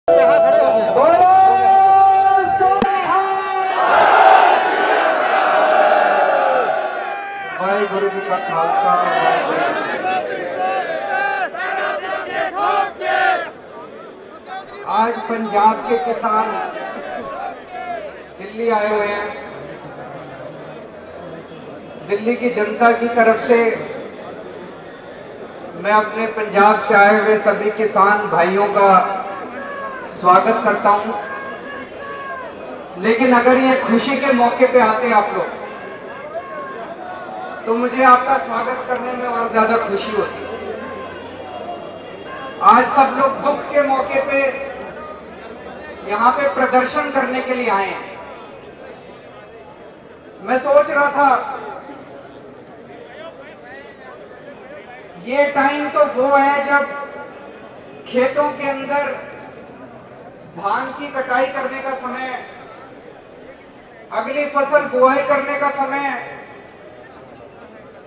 यहाँ खड़े हो गए। वाहिगुरु जी का खालसा वाहिगुरु जी की फतेह। आज पंजाब के किसान दिल्ली आए हुए हैं। दिल्ली की जनता की तरफ से मैं अपने पंजाब से आए हुए सभी किसान भाइयों का स्वागत करता हूं। लेकिन अगर ये खुशी के मौके पे आते आप लोग तो मुझे आपका स्वागत करने में और ज्यादा खुशी होती है। आज सब लोग दुख के मौके पे यहां पे प्रदर्शन करने के लिए आए हैं। मैं सोच रहा था ये टाइम तो वो है जब खेतों के अंदर धान की कटाई करने का समय, अगली फसल बुआई करने का समय,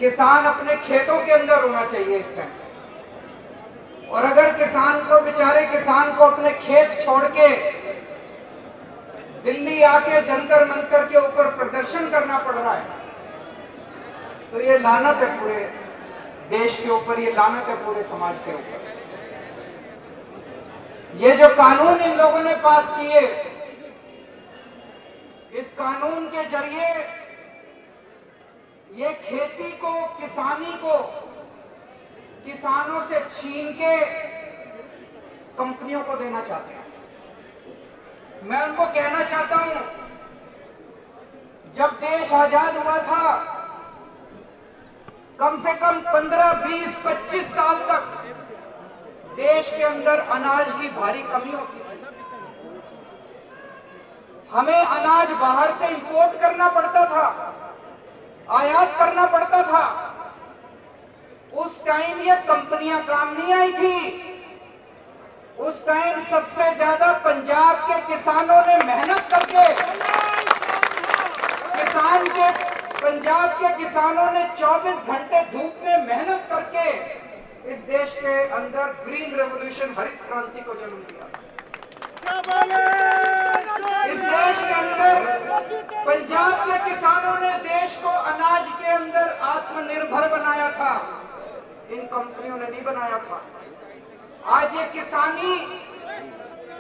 किसान अपने खेतों के अंदर होना चाहिए इस टाइम। और अगर किसान को अपने खेत छोड़ के दिल्ली आके जंतर मंतर के ऊपर प्रदर्शन करना पड़ रहा है तो ये लानत है पूरे देश के ऊपर, ये लानत है पूरे समाज के ऊपर। ये जो कानून इन लोगों ने पास किए, इस कानून के जरिए ये खेती को, किसानी को किसानों से छीन के कंपनियों को देना चाहते हैं। मैं उनको कहना चाहता हूं, जब देश आजाद हुआ था कम से कम 15, 20, 25 साल तक देश के अंदर अनाज की भारी कमी होती थी। हमें अनाज बाहर से इंपोर्ट करना पड़ता था, आयात करना पड़ता था। उस टाइम ये कंपनियां काम नहीं आई थी। उस टाइम सबसे ज्यादा पंजाब के किसानों ने मेहनत करके, पंजाब के किसानों ने 24 घंटे धूप में मेहनत करके इस देश के अंदर ग्रीन रेवोल्यूशन, हरित क्रांति को जन्म दिया। इस देश के अंदर पंजाब के किसानों ने देश को अनाज के अंदर आत्मनिर्भर बनाया था, इन कंपनियों ने नहीं बनाया था। आज ये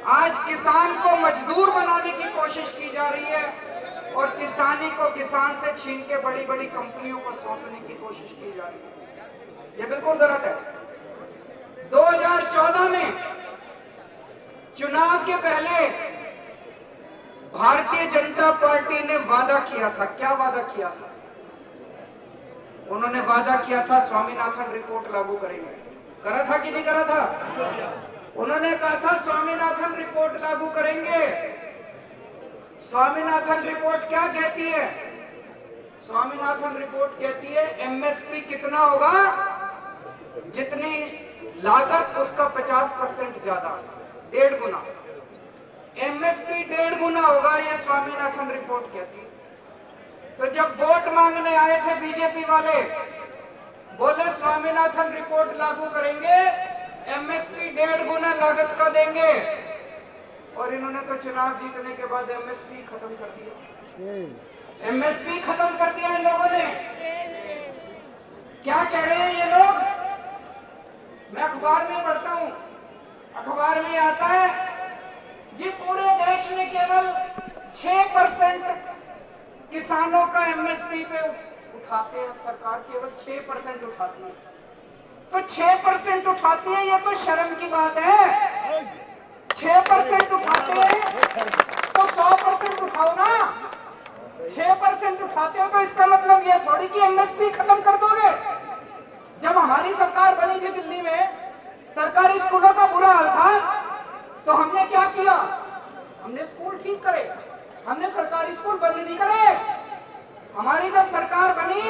आज किसान को मजदूर बनाने की कोशिश की जा रही है और किसानी को किसान से छीन के बड़ी बड़ी कंपनियों को सौंपने की कोशिश की जा रही है। ये बिल्कुल गलत है। 2014 में चुनाव के पहले भारतीय जनता पार्टी ने वादा किया था। क्या वादा किया था? उन्होंने वादा किया था स्वामीनाथन रिपोर्ट लागू करेंगे। करा था कि नहीं करा था? उन्होंने कहा था स्वामीनाथन रिपोर्ट लागू करेंगे। स्वामीनाथन रिपोर्ट क्या कहती है? स्वामीनाथन रिपोर्ट कहती है एमएसपी कितना होगा, जितनी लागत उसका 50% ज्यादा, 1.5 गुना। एमएसपी 1.5 गुना होगा, ये स्वामीनाथन रिपोर्ट कहती है। तो जब वोट मांगने आए थे बीजेपी वाले, बोले स्वामीनाथन रिपोर्ट लागू करेंगे, एमएसपी 1.5 गुना लागत का देंगे। और इन्होंने तो चुनाव जीतने के बाद एमएसपी खत्म कर दिया। एमएसपी खत्म कर दिया इन लोगों ने। क्या कह रहे हैं ये लोग? मैं अखबार में पढ़ता हूं, अखबार में आता है जी पूरे देश में केवल 6% किसानों का एमएसपी पे उठाते हैं। सरकार केवल 6% उठाती है। तो 6% उठाती है, ये तो शर्म की बात है। 6% उठाते हैं तो 100% उठाओ ना। 6% उठाते हो तो इसका मतलब ये थोड़ी कि एमएसपी खत्म कर दोगे। जब हमारी सरकार बनी थी दिल्ली में, सरकारी स्कूलों का बुरा हाल था, तो हमने क्या किया? हमने स्कूल ठीक करे, हमने सरकारी स्कूल बंद नहीं करे। हमारी जब सरकार बनी,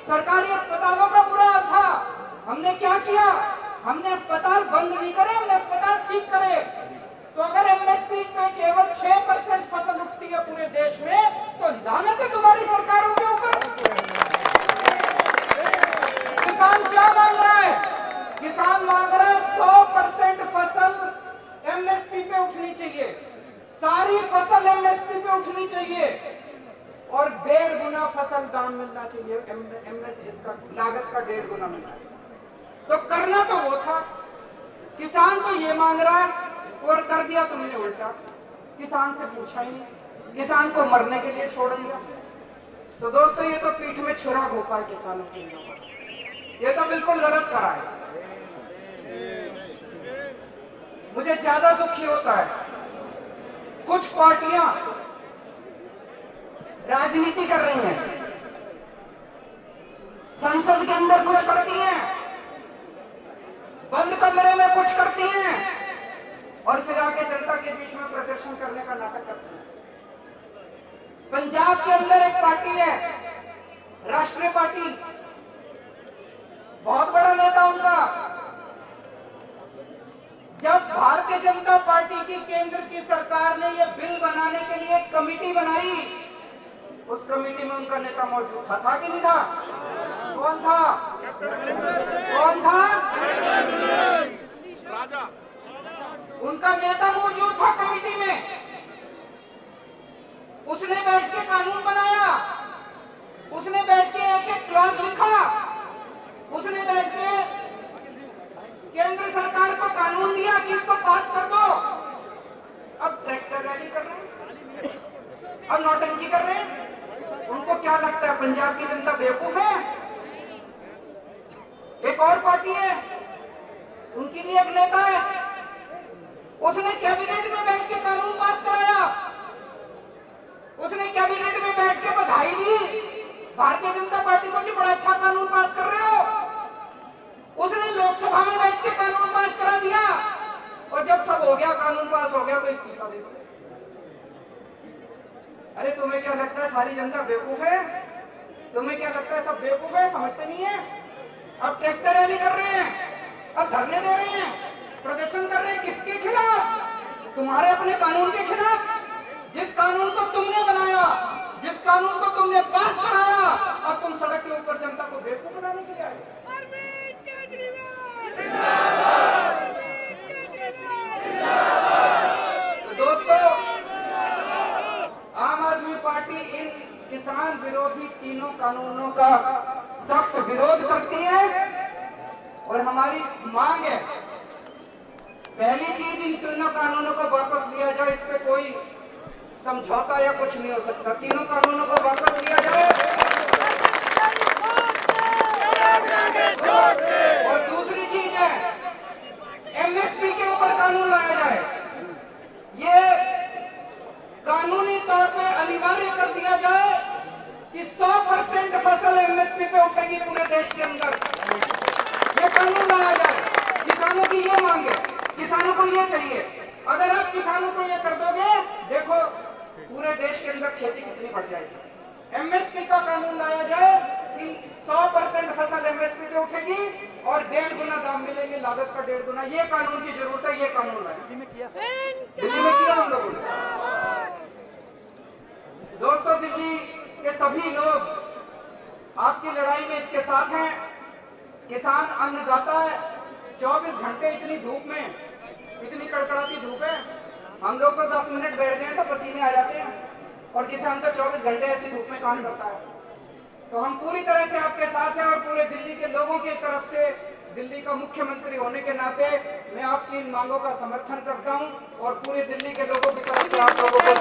सरकारी अस्पतालों का बुरा हाल था, हमने क्या किया? हमने अस्पताल बंद नहीं करे, हमने अस्पताल ठीक करे। तो अगर एमएसपी पे केवल 6% फसल उठती है पूरे देश में, तो लानत है तुम्हारी सरकारों के ऊपर। किसान क्या मांग रहा है? किसान मांग रहा है 100% फसल एमएसपी एमएसपी पे उठनी चाहिए, सारी फसल एमएसपी पे उठनी चाहिए और 1.5 गुना फसल दाम मिलना चाहिए, इसका लागत का 1.5 गुना मिलना चाहिए। तो करना तो वो था, किसान तो ये मांग रहा और कर दिया तुमने उल्टा। किसान से पूछा ही नहीं, किसान को मरने के लिए छोड़ दिया। तो दोस्तों ये तो पीठ में छुरा घोपा है किसानों के लोगों, ये तो बिल्कुल गलत करा है। मुझे ज्यादा दुखी होता है कुछ पार्टियां राजनीति कर रही हैं, संसद के अंदर कुछ करती हैं, बंद कमरे में कुछ करती हैं और फिर आके जनता के बीच में प्रदर्शन करने का नाटक करती हैं। पंजाब के अंदर एक पार्टी है, राष्ट्रीय पार्टी, बहुत बड़ा नेता उनका। जब भारतीय जनता पार्टी की केंद्र की सरकार ने यह बिल बनाने के लिए एक कमेटी बनाई, उस कमेटी में उनका नेता मौजूद था कि नहीं था? कौन था? कौन था? राजा। उनका नेता मौजूद था कमेटी में। उसने बैठ के कानून बनाया, उसने बैठ के एक क्लॉज लिखा, उसने बैठ के केंद्र सरकार को कानून दिया कि इसको पास कर दो। अब ट्रैक्टर रैली कर रहे हैं, अब नौटंकी कर रहे हैं। उनको क्या लगता है पंजाब की जनता बेवकूफ है? एक और पार्टी है, उनकी भी एक नेता है, उसने कैबिनेट में बैठ के कानून पास कराया, उसने कैबिनेट में बैठ के बधाई दी भारतीय जनता पार्टी को कि बड़ा अच्छा कानून पास कर रहे हो। उसने लोकसभा में बैठ के कानून पास करा दिया और जब सब हो गया, कानून पास हो गया, तो इस्तीफा दे दिया। अरे तुम्हें क्या लगता है सारी जनता बेवकूफ है? तुम्हें क्या लगता है सब बेवकूफ है, समझते नहीं है? अब ट्रैक्टर रैली कर रहे हैं, अब धरने दे रहे हैं, प्रदर्शन कर रहे हैं, किसके खिलाफ? तुम्हारे अपने कानून के खिलाफ, जिस कानून को तुमने बनाया, जिस कानून को तुमने पास कराया, अब तुम सड़क के ऊपर जनता को बेवकूफ बनाने के लिए आए। तो दोस्तों, आम आदमी पार्टी इन किसान विरोधी तीनों कानूनों का सख्त विरोध करती है और हमारी मांग है, पहली चीज इन तीनों कानूनों को वापस लिया जाए। इस पे कोई समझौता या कुछ नहीं हो सकता, तीनों कानूनों को वापस लिया जाए। और दूसरी चीज है एमएसपी के ऊपर कानून लाया जाए। ये कानूनी तौर पे अनिवार्य कर दिया जाए कि 100% फसल एमएसपी पे उठेगी पूरे देश के अंदर। ये कानून लाया जाए। किसानों की ये मांग है, किसानों को ये चाहिए। अगर आप किसानों को ये कर दोगे, देखो पूरे देश के अंदर खेती कितनी बढ़ जाएगी। एमएसपी का कानून लाया जाए कि 100% फसल एमएसपी पे उठेगी और 1.5 गुना दाम मिलेंगे, लागत का 1.5 गुना। ये कानून की जरूरत है, ये कानून लाया। दिल्ली में किया हम लोगों ने। दोस्तों, दिल्ली के सभी लोग आपकी लड़ाई में इसके साथ हैं। किसान अन्नदाता है, 24 घंटे इतनी धूप में, इतनी कड़कड़ाती धूप है, हम लोग तो 10 मिनट बैठ जाए तो पसीने आ जाते हैं और किसान तो 24 घंटे ऐसी धूप में काम करता है। तो हम पूरी तरह से आपके साथ हैं और पूरे दिल्ली के लोगों की तरफ से, दिल्ली का मुख्यमंत्री होने के नाते मैं आपकी इन मांगों का समर्थन करता हूं और पूरे दिल्ली के लोगों की तरफ से आप लोगों को